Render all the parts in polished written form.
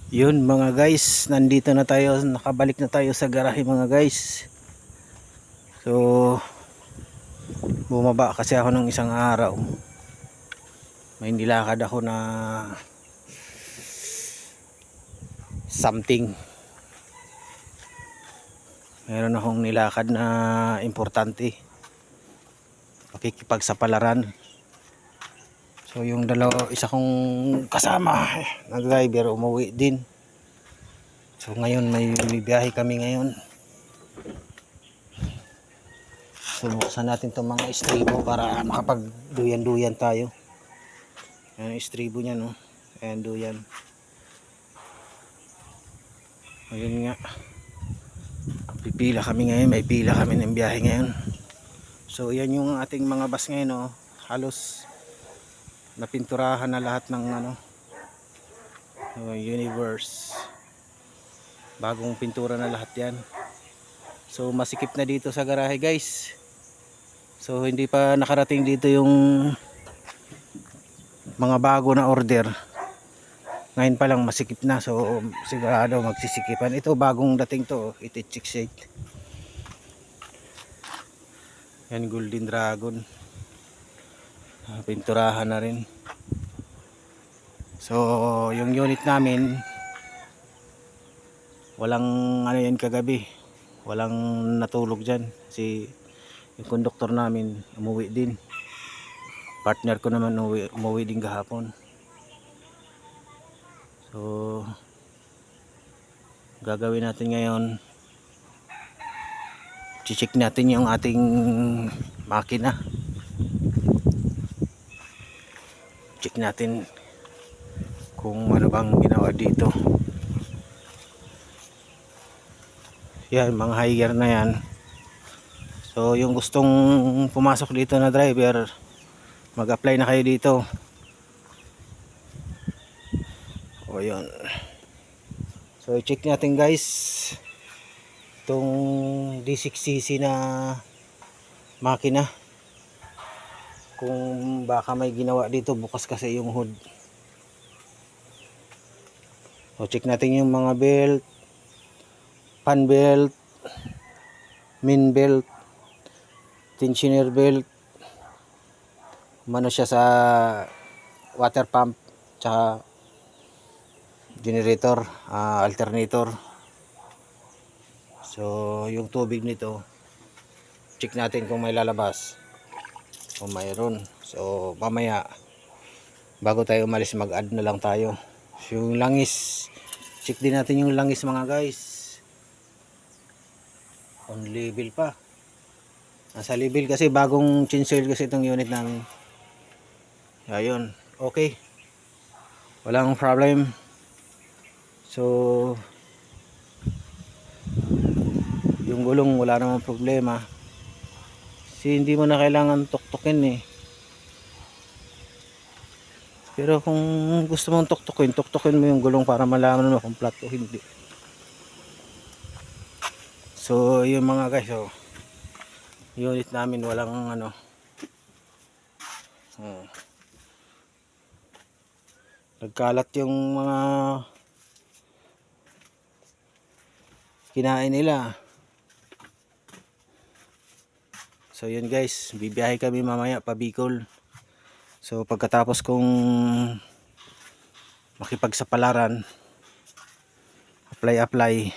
Yun mga guys, nandito na tayo, nakabalik na tayo sa garahe mga guys. So bumaba kasi ako ng isang araw. May nilakad ako na something. Meron akong nilakad na importante, pakikipagsapalaran. So yung isa kong kasama na driver umuwi din. So ngayon may biyahe kami ngayon. So buksan natin itong mga estribo para makapagduyan-duyan tayo. Yan yung estribo niya, no? Ayan, duyan. Ayun nga. Pipila kami ngayon. May pila kami ng biyahe ngayon. So yan yung ating mga bus ngayon, no? Halos napinturahan na lahat ng universe. Bagong pintura na lahat yan. So masikip na dito sa garahe guys. So hindi pa nakarating dito yung mga bago na order. Ngayon pa lang masikip na, so sigurado magsisikipan. Ito bagong dating to, iti-chick shade. Yan, Golden Dragon. Pinturahan na rin. So yung unit namin walang yan kagabi. Walang natulog dyan kasi yung conductor namin umuwi din. Partner ko naman umuwi din kahapon. So gagawin natin ngayon, check natin yung ating makina. Check natin kung ano bang ginawa dito. Yan, mga higher na yan. So yung gustong pumasok dito na driver, mag-apply na kayo dito. O yun. So i-check natin guys itong D6cc na makina, kung baka may ginawa dito. Bukas kasi yung hood. So check natin yung mga belt, fan belt, main belt, tensioner belt, mano siya sa water pump, tsaka generator, alternator. So yung tubig nito, check natin kung may lalabas, kung mayroon. So mamaya bago tayo umalis, mag-add na lang tayo. So yung langis, check din natin yung langis mga guys. On level pa, nasa level kasi, bagong chinsoil kasi itong unit namin. Ayun, okay, walang problem. So yung gulong wala namang problema kasi hindi mo na kailangan tuktukin eh. Pero kung gusto mong tuktukin mo yung gulong para malaman mo kung flat o hindi. So yun mga guys, so unit namin walang nagkalat yung mga kinain nila. So yun guys, bibiyahe kami mamaya pa Bicol. So pagkatapos kong makipagsapalaran, apply,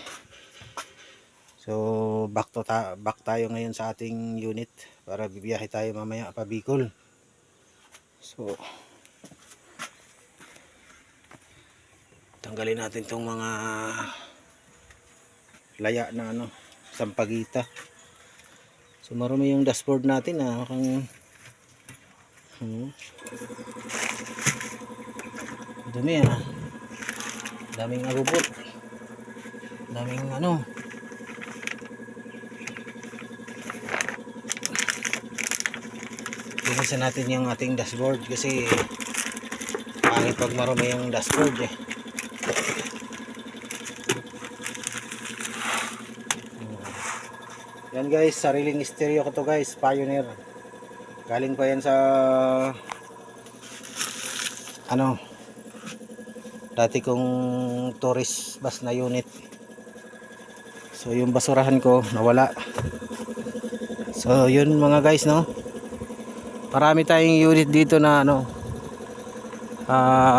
so back tayo ngayon sa ating unit para bibiyahe tayo mamaya pa Bicol. So tanggalin natin tong mga laya na sampagita. So marumi yung dashboard natin dumi daming agubot, daming linisan natin yung ating dashboard kasi pangit pag marumi yung dashboard eh. Yan guys, sariling stereo ko to guys, Pioneer. Galing pa yan sa Dati kong tourist bus na unit. So yung basurahan ko nawala. So yun mga guys, no. Marami tayong unit dito na ano,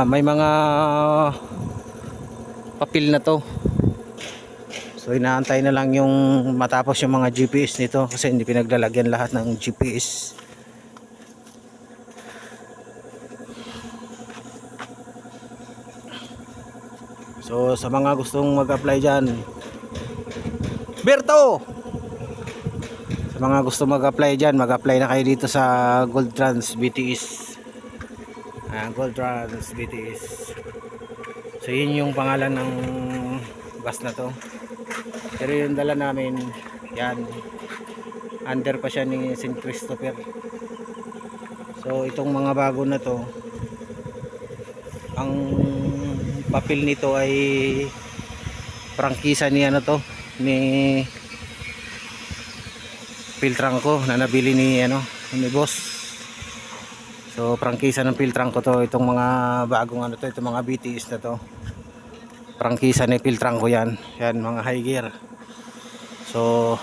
may mga papel na to. So inaantay na lang yung matapos yung mga GPS nito kasi hindi pinaglalagyan lahat ng GPS. So sa mga gustong mag-apply dyan, Berto! Sa mga gustong mag-apply dyan, mag-apply na kayo dito sa Gold Trans BTS. Gold Trans BTS. So yun yung pangalan ng bus na to. Pero yung dala namin, yan, under pa siya ni St. Christopher. So itong mga bago na to, ang papel nito ay prangkisa ni ano to, ni Piltrangko na nabili ni ano, ni boss. So prangkisa ng Piltrangko to, itong mga bagong ano to, itong mga BTS na to. Prangkisa ni Piltrangko yan. Yan mga high gear. So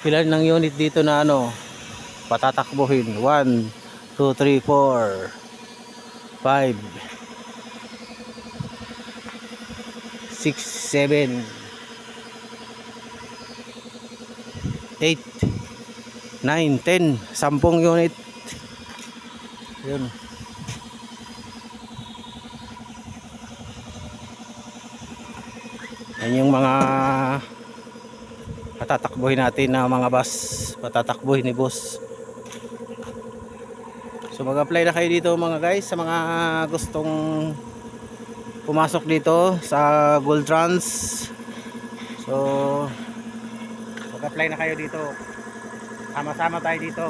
pilan ng unit dito na ano patatakbuhin? 1, 2, 3, 4, 5, 6, 7, 8, 9, 10, 10 unit. Yun. Yan yung mga patatakbuhin natin na mga bus, patatakbuhin ni boss. So mag-apply na kayo dito mga guys, sa mga gustong pumasok dito sa Gold Trans. So mag-apply na kayo dito, sama-sama tayo dito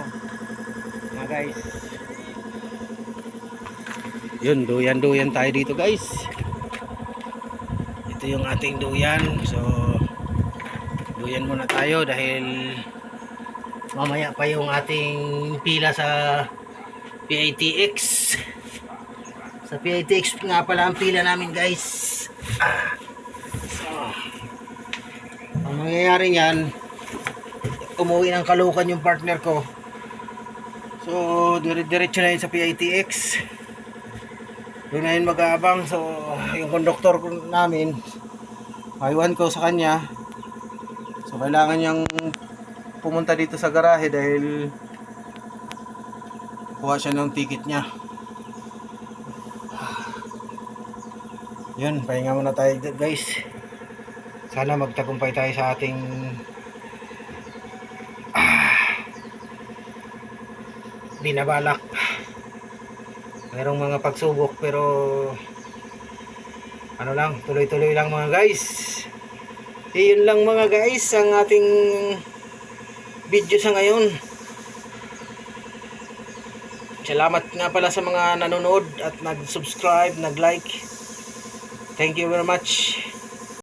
mga guys. Yun, duyan tayo dito guys. Ito yung ating duyan. So duyan muna tayo dahil mamaya pa yung ating pila sa PITX. Sa PITX nga pala ang pila namin guys. So ang mangyayari nyan, umuwi ng Caloocan yung partner ko. So dire-diretso na yun sa PITX. Doon na yun mag-aabang. So yung konduktor namin, aywan ko sa kanya. So kailangan niyang pumunta dito sa garahe dahil kuha siya ng ticket niya. Yun, pahinga muna tayo guys. Sana magtagumpay tayo sa ating binabalak. Merong mga pagsubok pero ano lang, tuloy-tuloy lang mga guys. Yun lang mga guys ang ating video sa ngayon. Salamat nga pala sa mga nanonood at nag-subscribe, nag-like. Thank you very much.